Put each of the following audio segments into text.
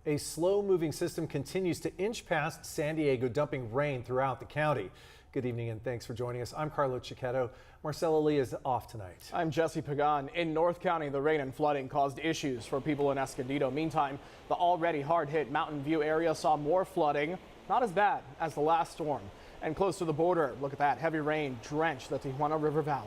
A slow-moving system continues to inch past San Diego, dumping rain throughout the county. Good evening and thanks for joining us. I'm Carlo Cicchetto. Marcella Lee is off tonight. I'm Jesse Pagan. In North County, the rain and flooding caused issues for people in Escondido. Meantime, the already hard-hit Mountain View area saw more flooding, not as bad as the last storm. And close to the border, look at that, heavy rain drenched the Tijuana River Valley.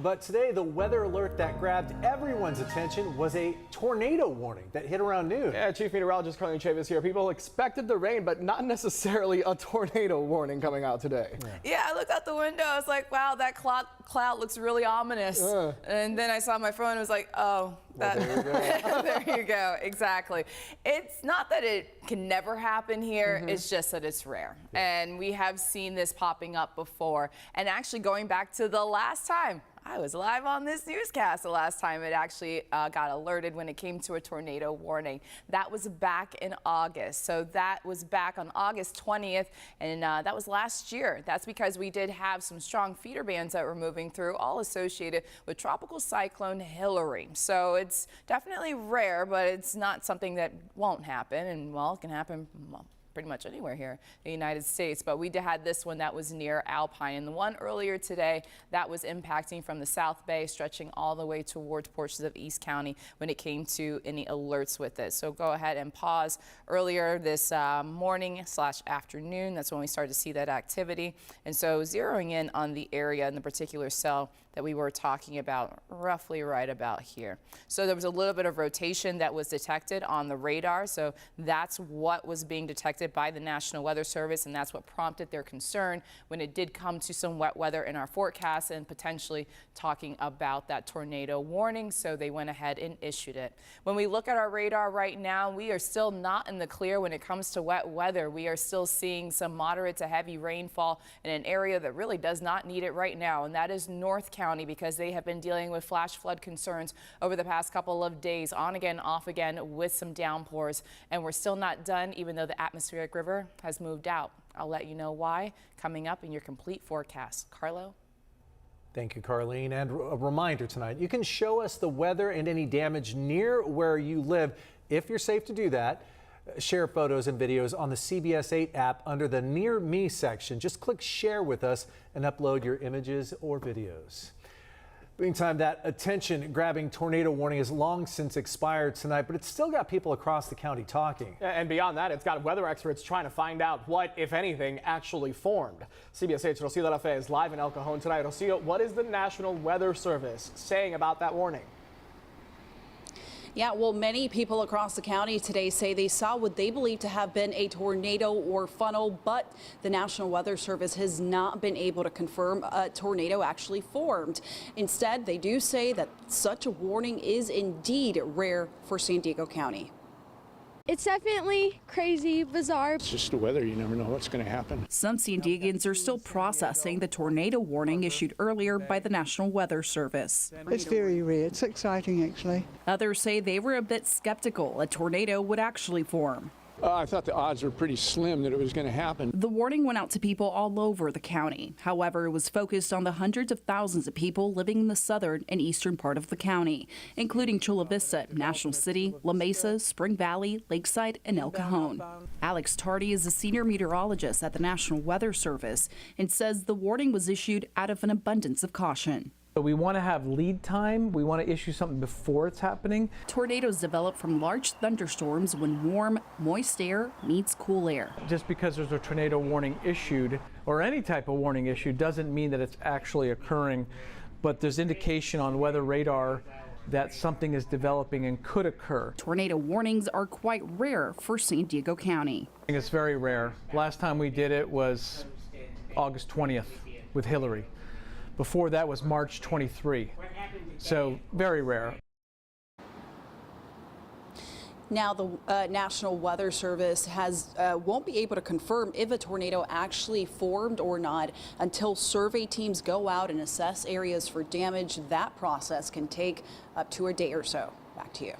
But today, the weather alert that grabbed everyone's attention was a tornado warning that hit around noon. Yeah, Chief Meteorologist Carlene Chavis here. People expected the rain, but not necessarily a tornado warning coming out today. Yeah, I looked out the window. I was like, wow, that cloud looks really ominous. And then I saw my phone and was like, oh, that, well, there you go. there you go. Exactly. It's not that it can never happen here. It's just that it's rare. And we have seen this popping up before. And actually going back to the last time I was live on this newscast, the last time it actually got alerted when it came to a tornado warning. That was back in August. So that was back on August 20th, and that was last year. That's because we did have some strong feeder bands that were moving through, all associated with Tropical Cyclone Hillary. So it's definitely rare, but it's not something that won't happen, and well, it can happen pretty much anywhere here in the United States. But we had this one that was near Alpine, and the one earlier today that was impacting from the South Bay, stretching all the way towards portions of East County when it came to any alerts with it. So go ahead and pause earlier this morning/afternoon. That's when we started to see that activity. And so zeroing in on the area in the particular cell that we were talking about, roughly right about here. So there was a little bit of rotation that was detected on the radar. So that's what was being detected by the National Weather Service, and that's what prompted their concern when it did come to some wet weather in our forecast and potentially talking about that tornado warning. So they went ahead and issued it. When we look at our radar right now, we are still not in the clear when it comes to wet weather. We are still seeing some moderate to heavy rainfall in an area that really does not need it right now, and that is North County, because they have been dealing with flash flood concerns over the past couple of days, on again, off again, with some downpours. And we're still not done, even though the atmospheric river has moved out. I'll let you know why coming up in your complete forecast. Carlo? Thank you, Carlene. And a reminder tonight, you can show us the weather and any damage near where you live. If you're safe to do that, share photos and videos on the CBS 8 app under the Near Me section. Just click Share with us and upload your images or videos. Meantime, that attention-grabbing tornado warning has long since expired tonight, but it's still got people across the county talking. And beyond that, it's got weather experts trying to find out what, if anything, actually formed. CBS 8's Rocio de la Fe is live in El Cajon tonight. Rocio, what is the National Weather Service saying about that warning? Yeah, well, many people across the county today say they saw what they believe to have been a tornado or funnel, but the National Weather Service has not been able to confirm a tornado actually formed. Instead, they do say that such a warning is indeed rare for San Diego County. It's definitely crazy, bizarre. It's just the weather. You never know what's going to happen. Some San Diegans are still processing the tornado warning issued earlier by the National Weather Service. It's very rare. It's exciting, actually. Others say they were a bit skeptical a tornado would actually form. I thought the odds were pretty slim that it was going to happen. The warning went out to people all over the county. However, it was focused on the hundreds of thousands of people living in the southern and eastern part of the county, including Chula Vista, National City, La Mesa, Spring Valley, Lakeside, and El Cajon. Alex Tardy is a senior meteorologist at the National Weather Service and says the warning was issued out of an abundance of caution. We want to have lead time. We want to issue something before it's happening. Tornadoes develop from large thunderstorms when warm, moist air meets cool air. Just because there's a tornado warning issued or any type of warning issued doesn't mean that it's actually occurring, but there's indication on weather radar that something is developing and could occur. Tornado warnings are quite rare for San Diego County. It's very rare. Last time we did it was August 20th with Hillary. Before that was March 23, so very rare. Now, the National Weather Service won't be able to confirm if a tornado actually formed or not until survey teams go out and assess areas for damage. That process can take up to a day or so. Back to you.